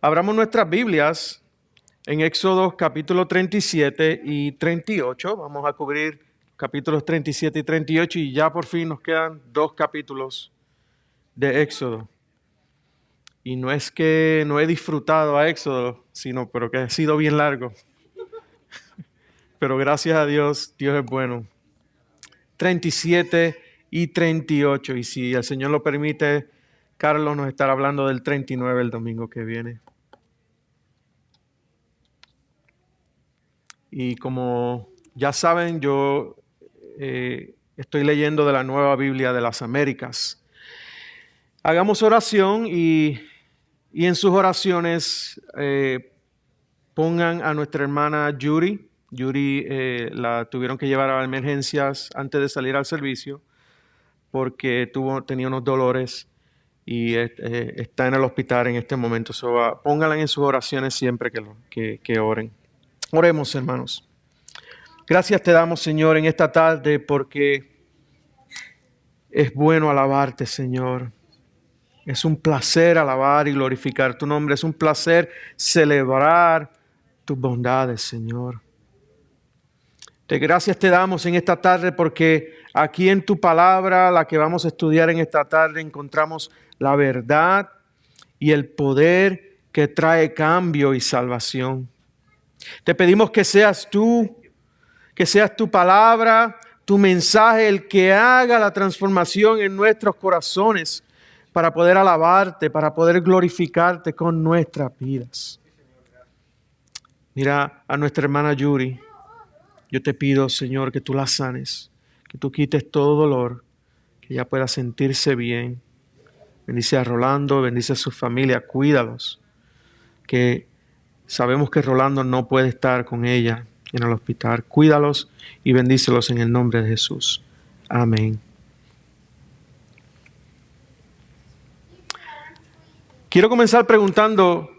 Abramos nuestras Biblias en Éxodo capítulo 37 y 38. Vamos a cubrir capítulos 37 y 38 y ya por fin nos quedan 2 capítulos de Éxodo. Y no es que no he disfrutado a Éxodo, pero que ha sido bien largo. Pero gracias a Dios, Dios es bueno. 37 y 38. Y si el Señor lo permite, Carlos nos estará hablando del 39 el domingo que viene. Y como ya saben, yo estoy leyendo de la Nueva Biblia de las Américas. Hagamos oración y en sus oraciones pongan a nuestra hermana Yuri. Yuri la tuvieron que llevar a emergencias antes de salir al servicio porque tenía unos dolores y está en el hospital en este momento. Pónganla en sus oraciones siempre que oren. Oremos, hermanos. Gracias te damos, Señor, en esta tarde porque es bueno alabarte, Señor. Es un placer alabar y glorificar tu nombre. Es un placer celebrar tus bondades, Señor. Gracias te damos en esta tarde porque aquí en tu palabra, la que vamos a estudiar en esta tarde, encontramos la verdad y el poder que trae cambio y salvación. Te pedimos que seas tú, que seas tu palabra, tu mensaje, el que haga la transformación en nuestros corazones para poder alabarte, para poder glorificarte con nuestras vidas. Mira a nuestra hermana Yuri. Yo te pido, Señor, que tú la sanes, que tú quites todo dolor, que ella pueda sentirse bien. Bendice a Rolando, bendice a su familia, cuídalos. Que sabemos que Rolando no puede estar con ella en el hospital. Cuídalos y bendícelos en el nombre de Jesús. Amén. Quiero comenzar preguntando,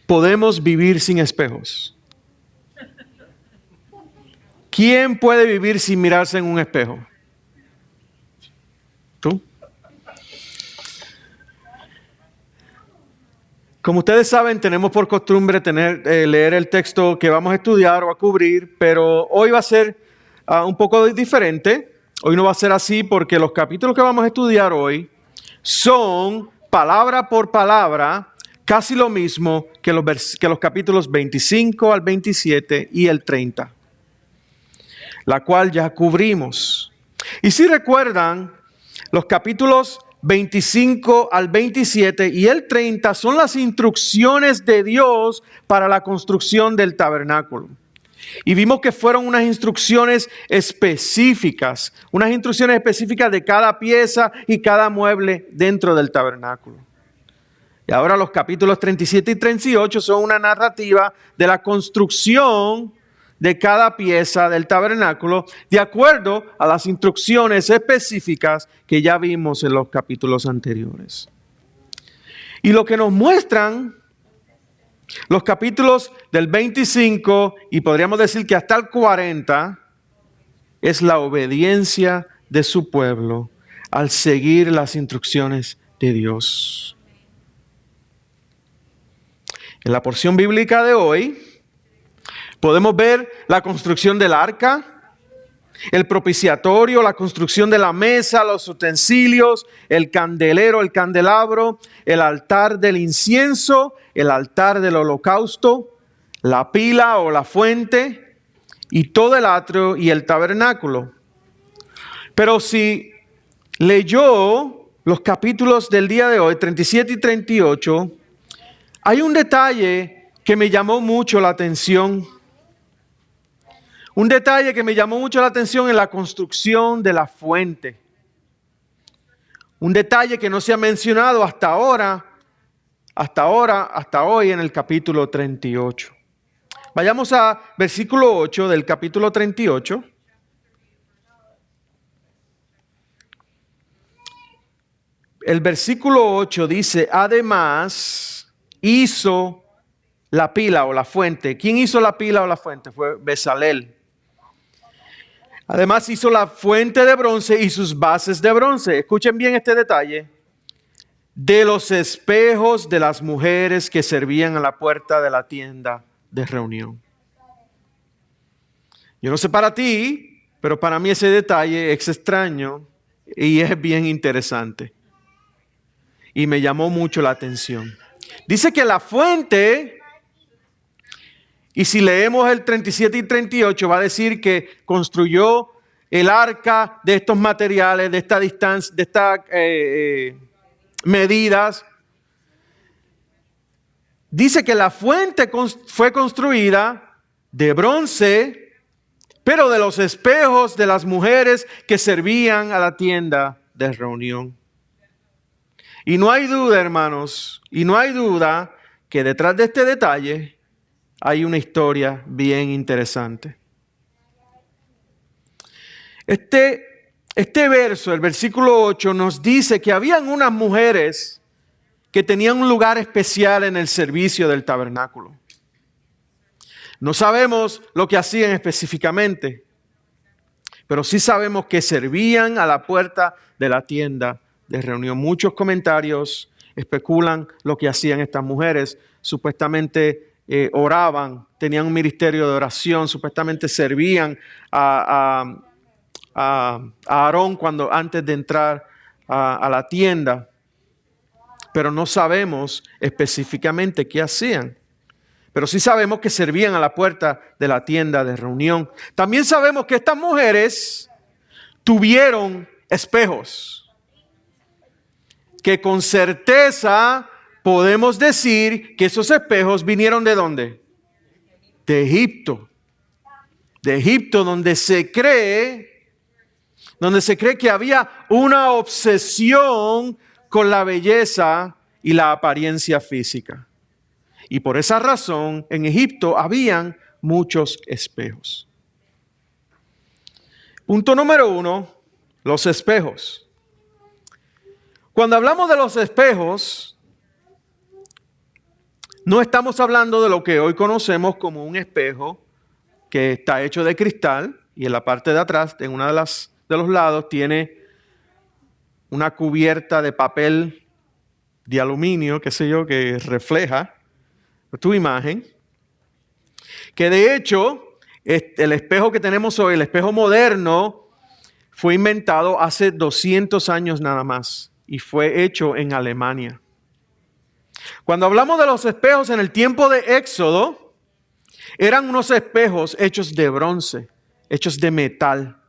¿podemos vivir sin espejos? ¿Quién puede vivir sin mirarse en un espejo? ¿Tú? Como ustedes saben, tenemos por costumbre leer el texto que vamos a estudiar o a cubrir, pero hoy va a ser un poco diferente. Hoy no va a ser así porque los capítulos que vamos a estudiar hoy son palabra por palabra casi lo mismo que los capítulos 25 al 27 y el 30. La cual ya cubrimos. Y si recuerdan, los capítulos 25 al 27 y el 30 son las instrucciones de Dios para la construcción del tabernáculo. Y vimos que fueron unas instrucciones específicas de cada pieza y cada mueble dentro del tabernáculo. Y ahora los capítulos 37 y 38 son una narrativa de la construcción de cada pieza del tabernáculo, de acuerdo a las instrucciones específicas que ya vimos en los capítulos anteriores. Y lo que nos muestran los capítulos del 25 y podríamos decir que hasta el 40 es la obediencia de su pueblo al seguir las instrucciones de Dios. En la porción bíblica de hoy podemos ver la construcción del arca, el propiciatorio, la construcción de la mesa, los utensilios, el candelero, el candelabro, el altar del incienso, el altar del holocausto, la pila o la fuente y todo el atrio y el tabernáculo. Pero si leyó los capítulos del día de hoy, 37 y 38, hay un detalle que me llamó mucho la atención. Un detalle que me llamó mucho la atención en la construcción de la fuente. Un detalle que no se ha mencionado hasta hoy en el capítulo 38. Vayamos a versículo 8 del capítulo 38. El versículo 8 dice, además hizo la pila o la fuente. ¿Quién hizo la pila o la fuente? Fue Bezalel. Además hizo la fuente de bronce y sus bases de bronce. Escuchen bien este detalle. de los espejos de las mujeres que servían a la puerta de la tienda de reunión. Yo no sé para ti, pero para mí ese detalle es extraño y es bien interesante. Y me llamó mucho la atención. Dice que la fuente, y si leemos el 37 y 38, va a decir que construyó el arca de estos materiales, de esta distancia, de estas medidas. Dice que la fuente fue construida de bronce, pero de los espejos de las mujeres que servían a la tienda de reunión. Y no hay duda, hermanos, y no hay duda que detrás de este detalle hay una historia bien interesante. Este verso, el versículo 8, nos dice que habían unas mujeres que tenían un lugar especial en el servicio del tabernáculo. No sabemos lo que hacían específicamente, pero sí sabemos que servían a la puerta de la tienda de reunión. Muchos comentarios especulan lo que hacían estas mujeres. Supuestamente oraban, tenían un ministerio de oración, supuestamente servían a Aarón antes de entrar a la tienda, pero no sabemos específicamente qué hacían. Pero sí sabemos que servían a la puerta de la tienda de reunión. También sabemos que estas mujeres tuvieron espejos, que con certeza podemos decir que esos espejos vinieron ¿de dónde? De Egipto. De Egipto, donde se cree que había una obsesión con la belleza y la apariencia física. Y por esa razón, en Egipto habían muchos espejos. Punto número 1, los espejos. Cuando hablamos de los espejos, no estamos hablando de lo que hoy conocemos como un espejo que está hecho de cristal y en la parte de atrás, en uno de los lados, tiene una cubierta de papel de aluminio, qué sé yo, que refleja tu imagen. Que de hecho, el espejo que tenemos hoy, el espejo moderno, fue inventado hace 200 años nada más y fue hecho en Alemania. Cuando hablamos de los espejos en el tiempo de Éxodo, eran unos espejos hechos de bronce, hechos de metal.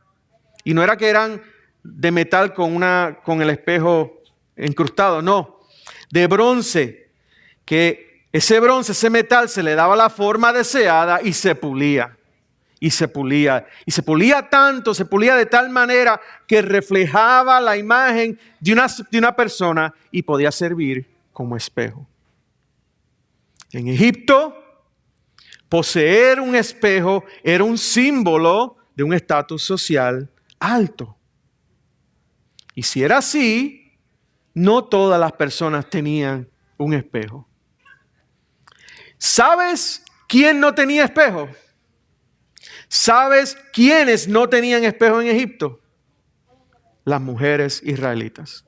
Y no era que eran de metal con el espejo incrustado, no, de bronce, que ese metal se le daba la forma deseada y se pulía. Y se pulía tanto, se pulía de tal manera que reflejaba la imagen de una persona y podía servir como espejo. En Egipto, poseer un espejo era un símbolo de un estatus social alto. Y si era así, no todas las personas tenían un espejo. ¿Sabes quién no tenía espejo? ¿Sabes quiénes no tenían espejo en Egipto? Las mujeres israelitas.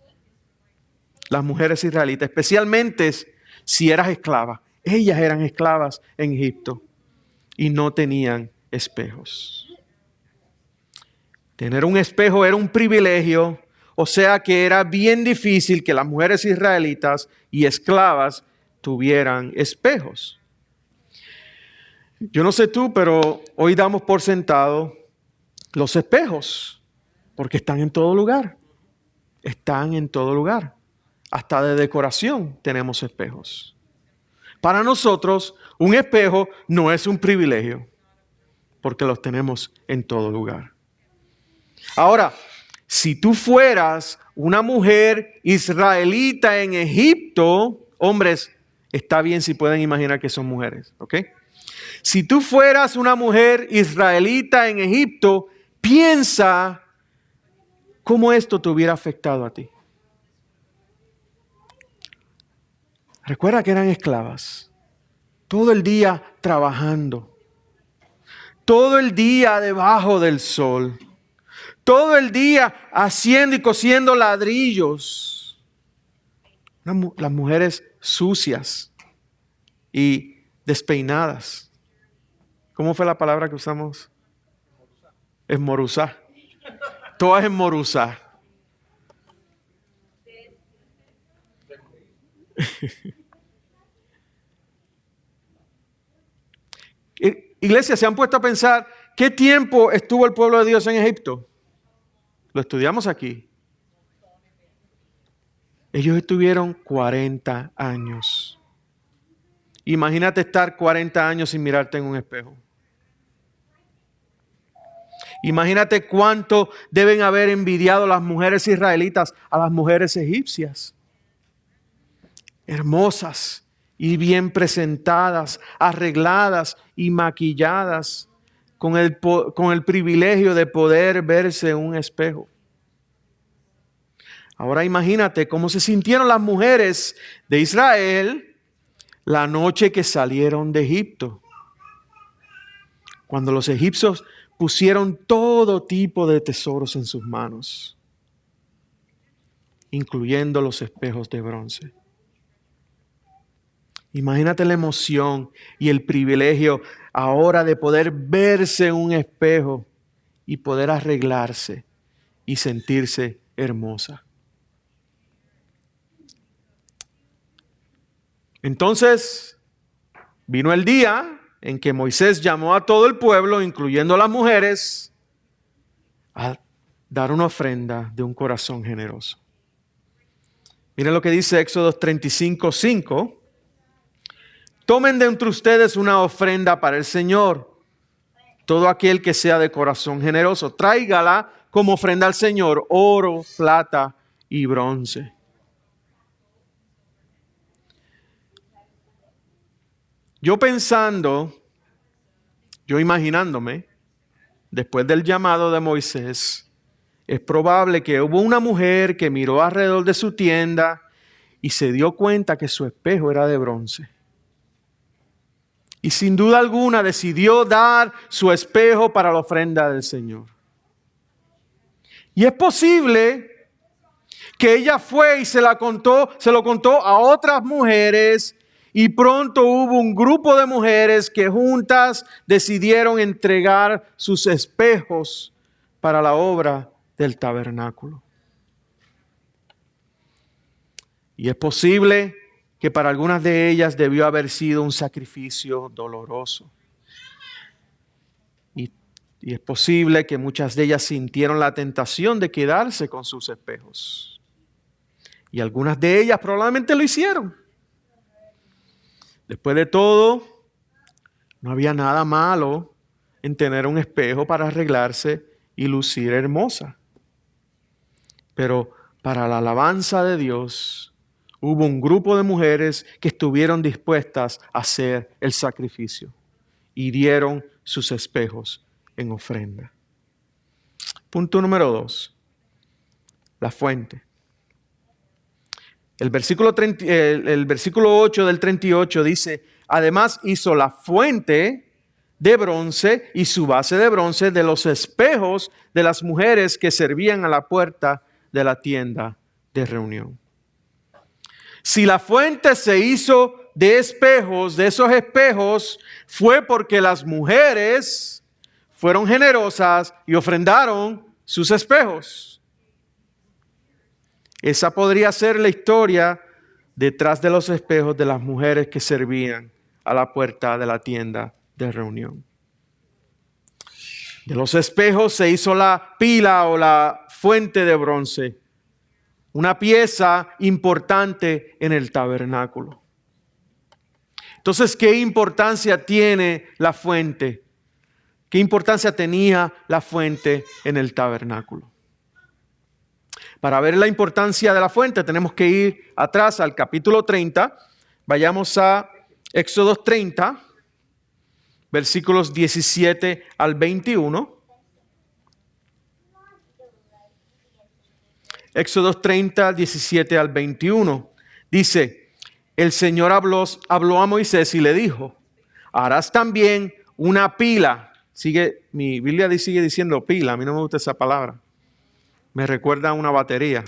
Las mujeres israelitas, especialmente si eras esclava. Ellas eran esclavas en Egipto y no tenían espejos. Tener un espejo era un privilegio, o sea que era bien difícil que las mujeres israelitas y esclavas tuvieran espejos. Yo no sé tú, pero hoy damos por sentado los espejos, porque están en todo lugar. Están en todo lugar. Hasta de decoración tenemos espejos. Para nosotros, un espejo no es un privilegio, porque los tenemos en todo lugar. Ahora, si tú fueras una mujer israelita en Egipto, hombres, está bien si pueden imaginar que son mujeres, ¿ok? Si tú fueras una mujer israelita en Egipto, piensa cómo esto te hubiera afectado a ti. Recuerda que eran esclavas, todo el día trabajando, todo el día debajo del sol, todo el día haciendo y cosiendo ladrillos. Las mujeres sucias y despeinadas. ¿Cómo fue la palabra que usamos? Esmoruzá. Todas esmoruzá. Iglesia, ¿se han puesto a pensar qué tiempo estuvo el pueblo de Dios en Egipto? Lo estudiamos aquí. Ellos estuvieron 40 años. Imagínate estar 40 años sin mirarte en un espejo. Imagínate cuánto deben haber envidiado las mujeres israelitas a las mujeres egipcias. Hermosas y bien presentadas, arregladas y maquilladas, con el privilegio de poder verse en un espejo. Ahora imagínate cómo se sintieron las mujeres de Israel la noche que salieron de Egipto. Cuando los egipcios pusieron todo tipo de tesoros en sus manos, incluyendo los espejos de bronce. Imagínate la emoción y el privilegio ahora de poder verse en un espejo y poder arreglarse y sentirse hermosa. Entonces, vino el día en que Moisés llamó a todo el pueblo, incluyendo a las mujeres, a dar una ofrenda de un corazón generoso. Miren lo que dice Éxodo 35:5. Tomen de entre ustedes una ofrenda para el Señor. Todo aquel que sea de corazón generoso, tráigala como ofrenda al Señor, oro, plata y bronce. Yo imaginándome, después del llamado de Moisés, es probable que hubo una mujer que miró alrededor de su tienda y se dio cuenta que su espejo era de bronce. Y sin duda alguna decidió dar su espejo para la ofrenda del Señor. Y es posible que ella fue y se lo contó a otras mujeres. Y pronto hubo un grupo de mujeres que juntas decidieron entregar sus espejos para la obra del tabernáculo. Y es posible que para algunas de ellas debió haber sido un sacrificio doloroso. Y es posible que muchas de ellas sintieron la tentación de quedarse con sus espejos. Y algunas de ellas probablemente lo hicieron. Después de todo, no había nada malo en tener un espejo para arreglarse y lucir hermosa. Pero para la alabanza de Dios, hubo un grupo de mujeres que estuvieron dispuestas a hacer el sacrificio y dieron sus espejos en ofrenda. Punto número 2. La fuente. El versículo 8 del 38 dice: además hizo la fuente de bronce y su base de bronce de los espejos de las mujeres que servían a la puerta de la tienda de reunión. Si la fuente se hizo de espejos, de esos espejos, fue porque las mujeres fueron generosas y ofrendaron sus espejos. Esa podría ser la historia detrás de los espejos de las mujeres que servían a la puerta de la tienda de reunión. De los espejos se hizo la pila o la fuente de bronce, una pieza importante en el tabernáculo. Entonces, ¿qué importancia tiene la fuente? ¿Qué importancia tenía la fuente en el tabernáculo? Para ver la importancia de la fuente tenemos que ir atrás al capítulo 30. Vayamos a Éxodo 30, versículos 17 al 21. Éxodo 30, 17 al 21. Dice: el Señor habló a Moisés y le dijo: harás también una pila. Mi Biblia sigue diciendo pila, a mí no me gusta esa palabra. Me recuerda a una batería.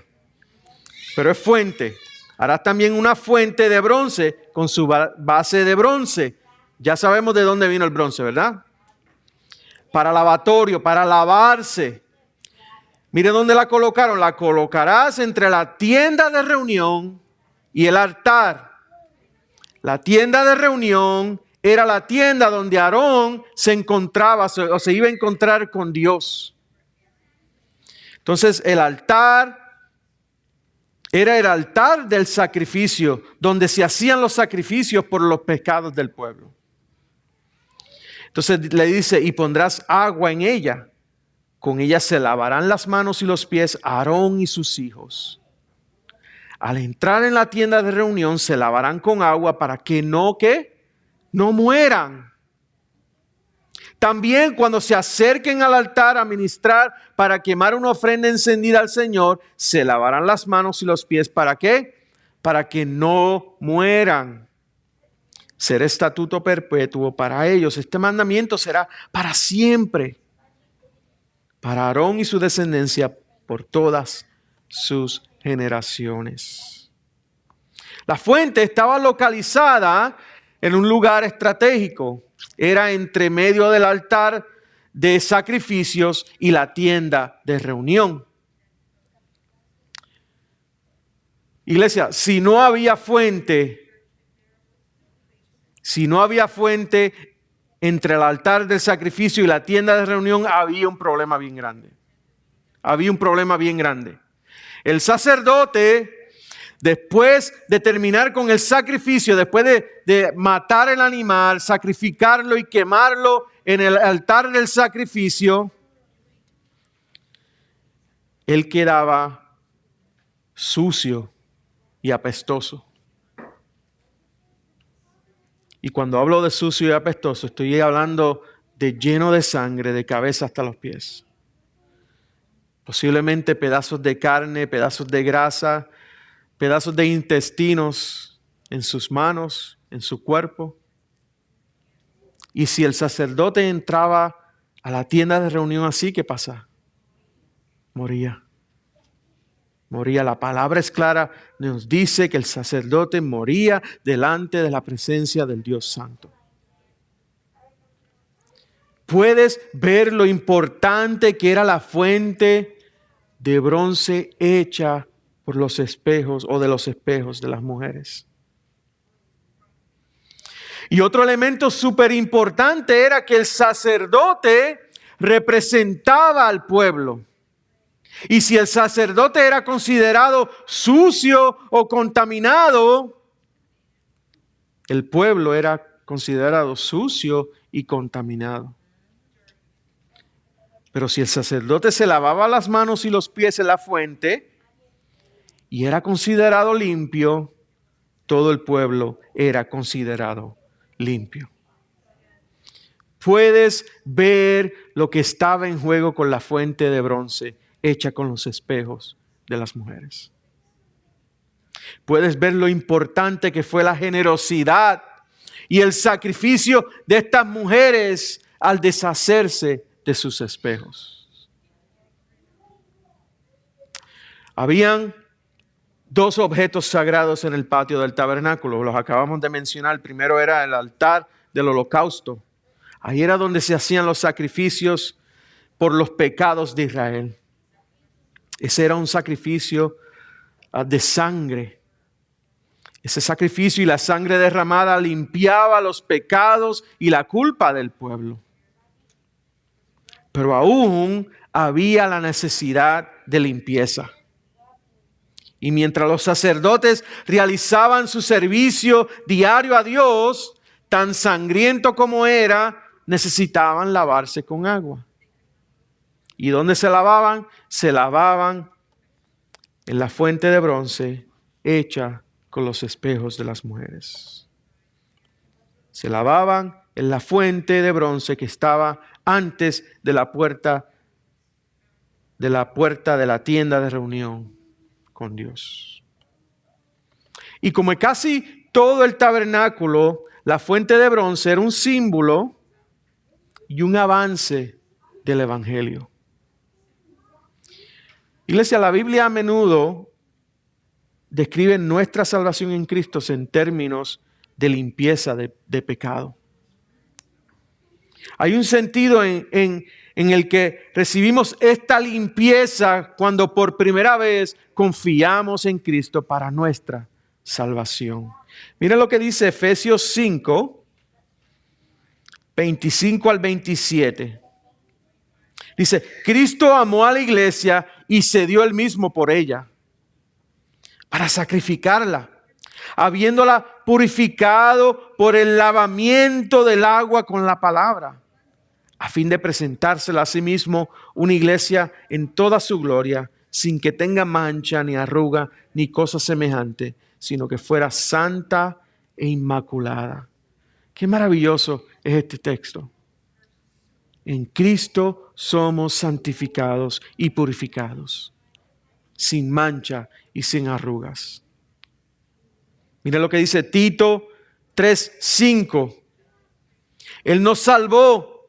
Pero es fuente. Harás también una fuente de bronce con su base de bronce. Ya sabemos de dónde vino el bronce, ¿verdad? Para lavatorio, para lavarse. Mire dónde la colocaron. La colocarás entre la tienda de reunión y el altar. La tienda de reunión era la tienda donde Aarón se encontraba o se iba a encontrar con Dios. Entonces el altar era el altar del sacrificio, donde se hacían los sacrificios por los pecados del pueblo. Entonces le dice, y pondrás agua en ella. Con ella se lavarán las manos y los pies Aarón y sus hijos. Al entrar en la tienda de reunión se lavarán con agua para que no mueran. También cuando se acerquen al altar a ministrar para quemar una ofrenda encendida al Señor, se lavarán las manos y los pies. ¿Para qué? Para que no mueran. Será estatuto perpetuo para ellos. Este mandamiento será para siempre. Para Aarón y su descendencia por todas sus generaciones. La fuente estaba localizada en un lugar estratégico. Era entre medio del altar de sacrificios y la tienda de reunión. Iglesia, si no había fuente entre el altar del sacrificio y la tienda de reunión, había un problema bien grande. Había un problema bien grande. El sacerdote, después de terminar con el sacrificio, después de matar el animal, sacrificarlo y quemarlo en el altar del sacrificio, él quedaba sucio y apestoso. Y cuando hablo de sucio y apestoso, estoy hablando de lleno de sangre, de cabeza hasta los pies. Posiblemente pedazos de carne, pedazos de grasa, pedazos de intestinos en sus manos, en su cuerpo. Y si el sacerdote entraba a la tienda de reunión así, ¿qué pasa? Moría. Moría. La palabra es clara, nos dice que el sacerdote moría delante de la presencia del Dios Santo. Puedes ver lo importante que era la fuente de bronce hecha por los espejos o de los espejos de las mujeres. Y otro elemento súper importante era que el sacerdote representaba al pueblo. Y si el sacerdote era considerado sucio o contaminado, el pueblo era considerado sucio y contaminado. Pero si el sacerdote se lavaba las manos y los pies en la fuente y era considerado limpio, todo el pueblo era considerado limpio. Puedes ver lo que estaba en juego con la fuente de bronce hecha con los espejos de las mujeres. Puedes ver lo importante que fue la generosidad y el sacrificio de estas mujeres al deshacerse de sus espejos. Habían dos objetos sagrados en el patio del tabernáculo. Los acabamos de mencionar. El primero era el altar del holocausto. Ahí era donde se hacían los sacrificios por los pecados de Israel. Ese era un sacrificio de sangre. Ese sacrificio y la sangre derramada limpiaba los pecados y la culpa del pueblo. Pero aún había la necesidad de limpieza. Y mientras los sacerdotes realizaban su servicio diario a Dios, tan sangriento como era, necesitaban lavarse con agua. ¿Y dónde se lavaban? Se lavaban en la fuente de bronce hecha con los espejos de las mujeres. Se lavaban en la fuente de bronce que estaba antes de la puerta de la tienda de reunión con Dios. Y como casi todo el tabernáculo, la fuente de bronce era un símbolo y un avance del evangelio. Iglesia, la Biblia a menudo describe nuestra salvación en Cristo en términos de limpieza de pecado. Hay un sentido en el que recibimos esta limpieza cuando por primera vez confiamos en Cristo para nuestra salvación. Mira lo que dice Efesios 5, 25 al 27. Dice, Cristo amó a la iglesia y se dio él mismo por ella, para sacrificarla, habiéndola purificado por el lavamiento del agua con la palabra, a fin de presentársela a sí mismo una iglesia en toda su gloria, sin que tenga mancha, ni arruga, ni cosa semejante, sino que fuera santa e inmaculada. Qué maravilloso es este texto. En Cristo somos santificados y purificados, sin mancha y sin arrugas. Mira lo que dice Tito 3:5. Él nos salvó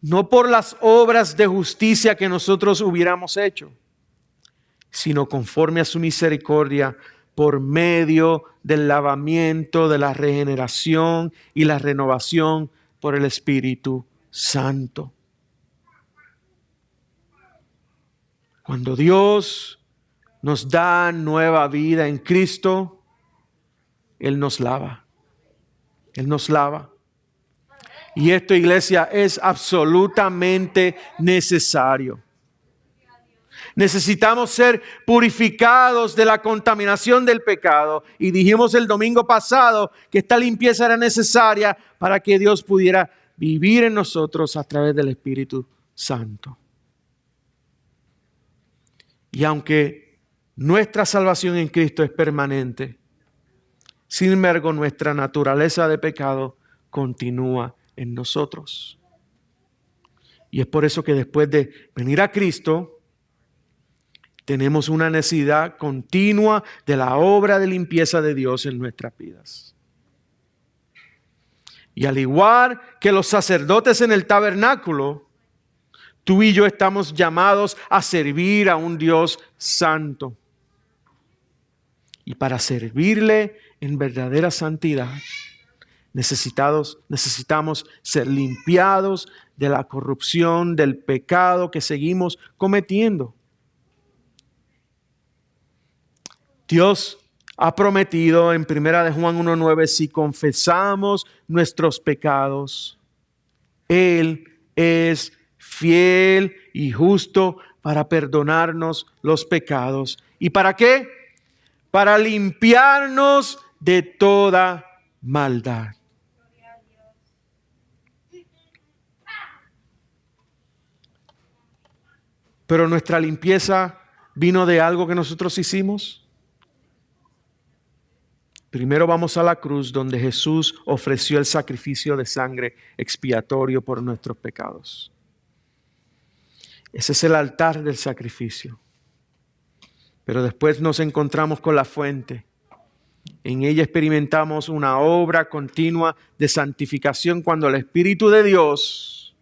no por las obras de justicia que nosotros hubiéramos hecho, sino conforme a su misericordia, por medio del lavamiento, de la regeneración y la renovación por el Espíritu Santo. Cuando Dios nos da nueva vida en Cristo, Él nos lava. Él nos lava. Y esto, iglesia, es absolutamente necesario. Necesitamos ser purificados de la contaminación del pecado. Y dijimos el domingo pasado que esta limpieza era necesaria para que Dios pudiera vivir en nosotros a través del Espíritu Santo. Y aunque nuestra salvación en Cristo es permanente, sin embargo nuestra naturaleza de pecado continúa en nosotros. Y es por eso que después de venir a Cristo, tenemos una necesidad continua de la obra de limpieza de Dios en nuestras vidas. Y al igual que los sacerdotes en el tabernáculo, tú y yo estamos llamados a servir a un Dios santo. Y para servirle en verdadera santidad, necesitamos ser limpiados de la corrupción, del pecado que seguimos cometiendo. Dios ha prometido en 1 Juan 1:9, si confesamos nuestros pecados, Él es fiel y justo para perdonarnos los pecados. ¿Y para qué? Para limpiarnos de toda maldad. Pero nuestra limpieza vino de algo que nosotros hicimos. Primero vamos a la cruz donde Jesús ofreció el sacrificio de sangre expiatorio por nuestros pecados. Ese es el altar del sacrificio. Pero después nos encontramos con la fuente. En ella experimentamos una obra continua de santificación cuando el Espíritu de Dios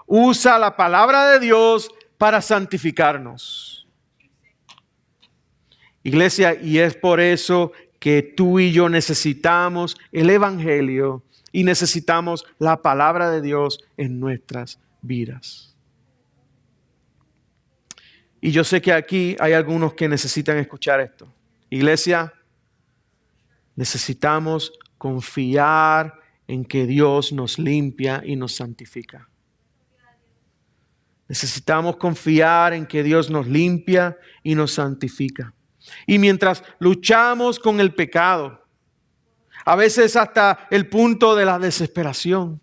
usa la palabra de Dios para santificarnos. Iglesia, y es por eso que tú y yo necesitamos el Evangelio y necesitamos la palabra de Dios en nuestras vidas. Y yo sé que aquí hay algunos que necesitan escuchar esto. Iglesia, necesitamos confiar en que Dios nos limpia y nos santifica. Necesitamos confiar en que Dios nos limpia y nos santifica. Y mientras luchamos con el pecado, a veces hasta el punto de la desesperación,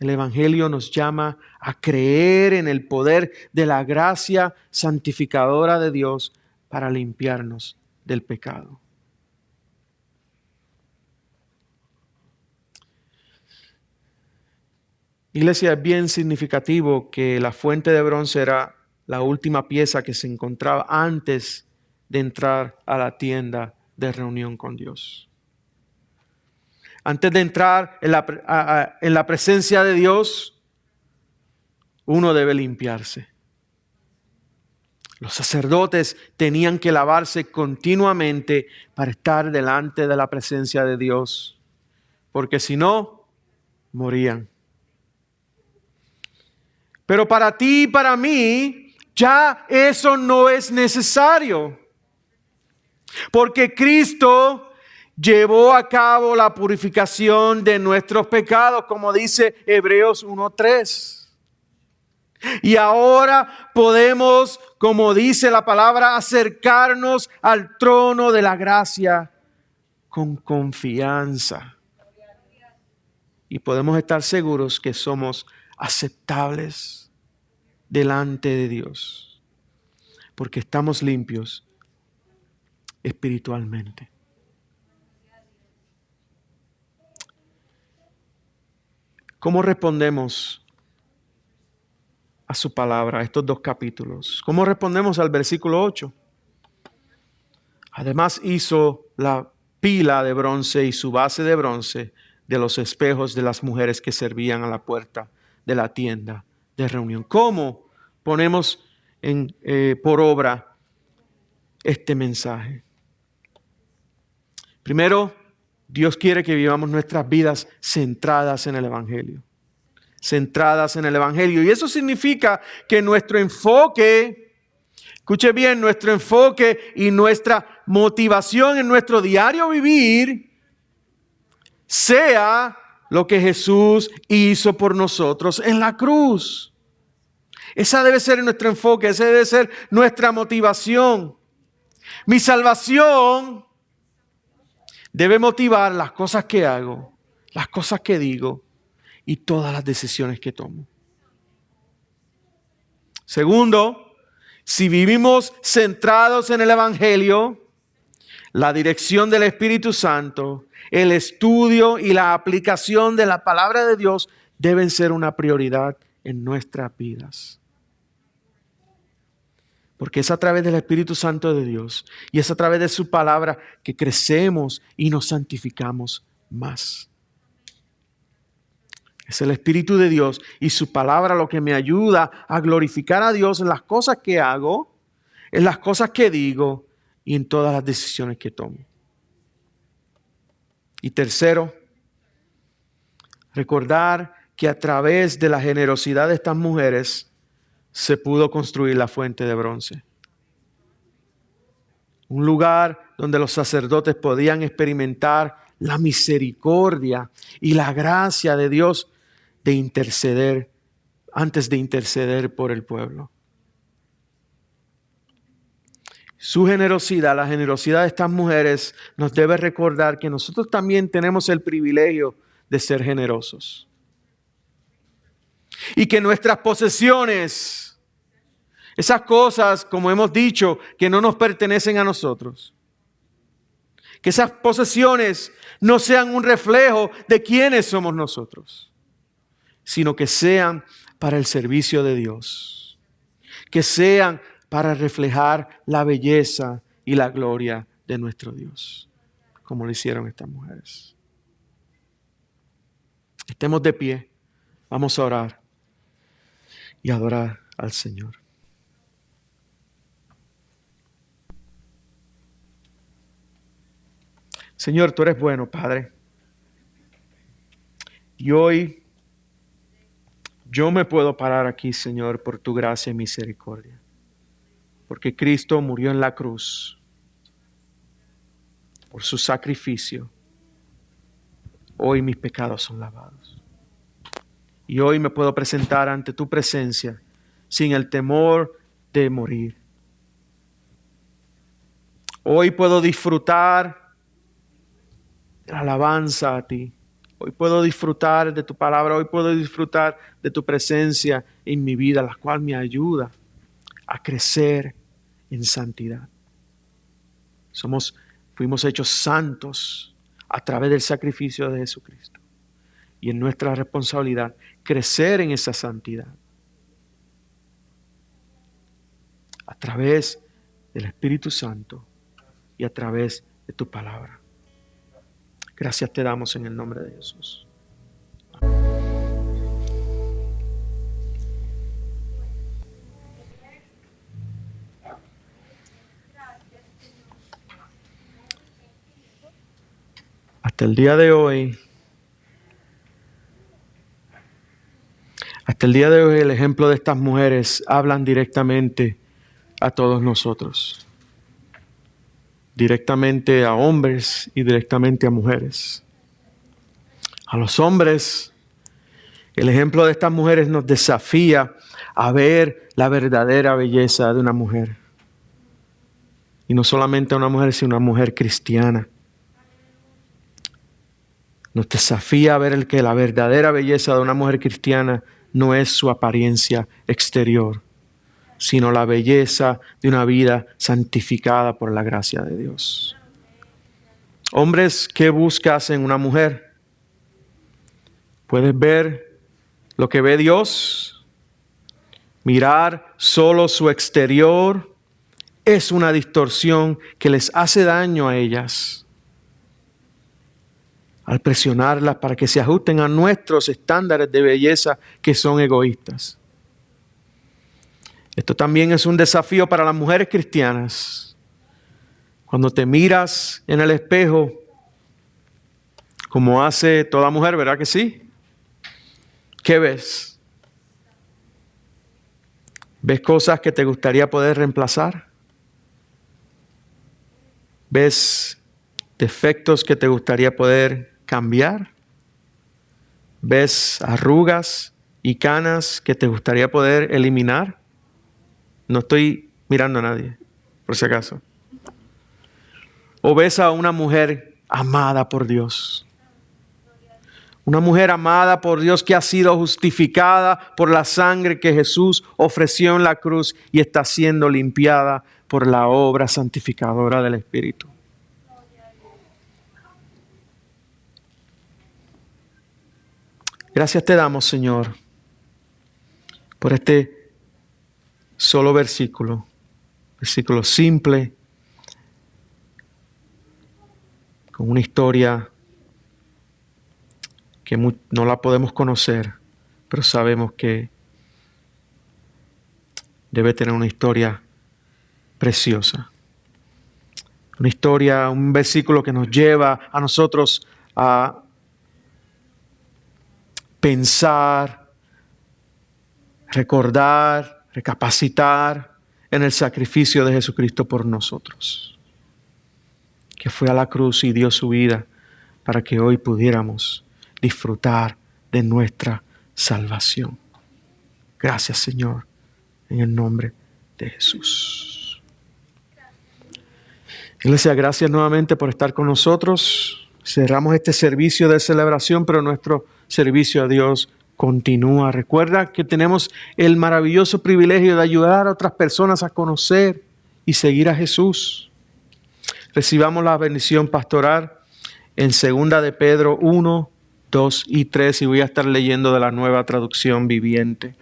el Evangelio nos llama a creer en el poder de la gracia santificadora de Dios para limpiarnos del pecado. Iglesia, es bien significativo que la fuente de bronce era la última pieza que se encontraba antes de entrar a la tienda de reunión con Dios. Antes de entrar en la presencia de Dios, uno debe limpiarse. Los sacerdotes tenían que lavarse continuamente para estar delante de la presencia de Dios, porque si no, morían. Pero para ti y para mí, ya eso no es necesario, porque Cristo llevó a cabo la purificación de nuestros pecados, como dice Hebreos 1:3. Y ahora podemos, como dice la palabra, acercarnos al trono de la gracia con confianza. Y podemos estar seguros que somos aceptables delante de Dios, porque estamos limpios espiritualmente. ¿Cómo respondemos a su palabra, a estos dos capítulos? ¿Cómo respondemos al versículo 8? Además hizo la pila de bronce y su base de bronce de los espejos de las mujeres que servían a la puerta de la tienda de reunión. ¿Cómo ponemos por obra este mensaje? Primero, Dios quiere que vivamos nuestras vidas centradas en el Evangelio. Centradas en el Evangelio. Y eso significa que nuestro enfoque, escuche bien, nuestro enfoque y nuestra motivación en nuestro diario vivir sea lo que Jesús hizo por nosotros en la cruz. Esa debe ser nuestro enfoque, esa debe ser nuestra motivación. Mi salvación debe motivar las cosas que hago, las cosas que digo y todas las decisiones que tomo. Segundo, si vivimos centrados en el Evangelio, la dirección del Espíritu Santo, el estudio y la aplicación de la palabra de Dios deben ser una prioridad en nuestras vidas. Porque es a través del Espíritu Santo de Dios y es a través de su palabra que crecemos y nos santificamos más. Es el Espíritu de Dios y su palabra lo que me ayuda a glorificar a Dios en las cosas que hago, en las cosas que digo y en todas las decisiones que tomo. Y tercero, recordar que a través de la generosidad de estas mujeres se pudo construir la fuente de bronce. Un lugar donde los sacerdotes podían experimentar la misericordia y la gracia de Dios de interceder, antes de interceder por el pueblo. Su generosidad, la generosidad de estas mujeres nos debe recordar que nosotros también tenemos el privilegio de ser generosos. Y que nuestras posesiones, esas cosas, como hemos dicho, que no nos pertenecen a nosotros, que esas posesiones no sean un reflejo de quiénes somos nosotros, sino que sean para el servicio de Dios, que sean para reflejar la belleza y la gloria de nuestro Dios, como lo hicieron estas mujeres. Estemos de pie, vamos a orar y adorar al Señor. Señor, tú eres bueno, Padre. Y hoy yo me puedo parar aquí, Señor, por tu gracia y misericordia. Porque Cristo murió en la cruz por su sacrificio. Hoy mis pecados son lavados. Y hoy me puedo presentar ante tu presencia sin el temor de morir. Hoy puedo disfrutar de la alabanza a ti. Hoy puedo disfrutar de tu palabra. Hoy puedo disfrutar de tu presencia en mi vida, la cual me ayuda a crecer en santidad. Fuimos hechos santos a través del sacrificio de Jesucristo. Y es nuestra responsabilidad crecer en esa santidad a través del Espíritu Santo y a través de tu palabra. Gracias te damos en el nombre de Jesús. hasta el día de hoy, el ejemplo de estas mujeres hablan directamente a todos nosotros. Directamente a hombres y directamente a mujeres. A los hombres, el ejemplo de estas mujeres nos desafía a ver la verdadera belleza de una mujer. Y no solamente a una mujer, sino a una mujer cristiana. Nos desafía a ver que la verdadera belleza de una mujer cristiana no es su apariencia exterior, sino la belleza de una vida santificada por la gracia de Dios. Hombres, ¿qué buscas en una mujer? ¿Puedes ver lo que ve Dios? Mirar solo su exterior es una distorsión que les hace daño a ellas al presionarlas para que se ajusten a nuestros estándares de belleza que son egoístas. Esto también es un desafío para las mujeres cristianas. Cuando te miras en el espejo, como hace toda mujer, ¿verdad que sí? ¿Qué ves? ¿Ves cosas que te gustaría poder reemplazar? ¿Ves defectos que te gustaría poder cambiar? ¿Ves arrugas y canas que te gustaría poder eliminar? No estoy mirando a nadie, por si acaso. ¿O ves a una mujer amada por Dios? Una mujer amada por Dios que ha sido justificada por la sangre que Jesús ofreció en la cruz y está siendo limpiada por la obra santificadora del Espíritu. Gracias te damos, Señor, por este solo versículo simple, con una historia que no la podemos conocer, pero sabemos que debe tener una historia preciosa. Una historia, un versículo que nos lleva a nosotros a pensar, recordar, recapacitar en el sacrificio de Jesucristo por nosotros, que fue a la cruz y dio su vida para que hoy pudiéramos disfrutar de nuestra salvación. Gracias, Señor, en el nombre de Jesús. Iglesia, gracias nuevamente por estar con nosotros. Cerramos este servicio de celebración, pero nuestro servicio a Dios continúa. Recuerda que tenemos el maravilloso privilegio de ayudar a otras personas a conocer y seguir a Jesús. Recibamos la bendición pastoral en 2 de Pedro 1, 2 y 3, y voy a estar leyendo de la Nueva Traducción Viviente.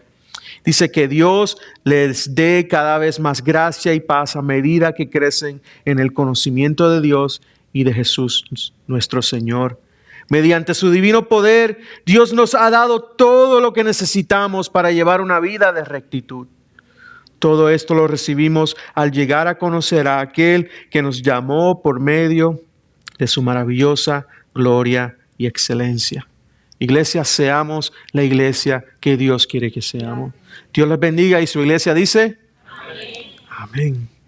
Dice que Dios les dé cada vez más gracia y paz a medida que crecen en el conocimiento de Dios y de Jesús nuestro Señor. Mediante su divino poder, Dios nos ha dado todo lo que necesitamos para llevar una vida de rectitud. Todo esto lo recibimos al llegar a conocer a aquel que nos llamó por medio de su maravillosa gloria y excelencia. Iglesia, seamos la iglesia que Dios quiere que seamos. Dios les bendiga y su iglesia dice: amén. Amén.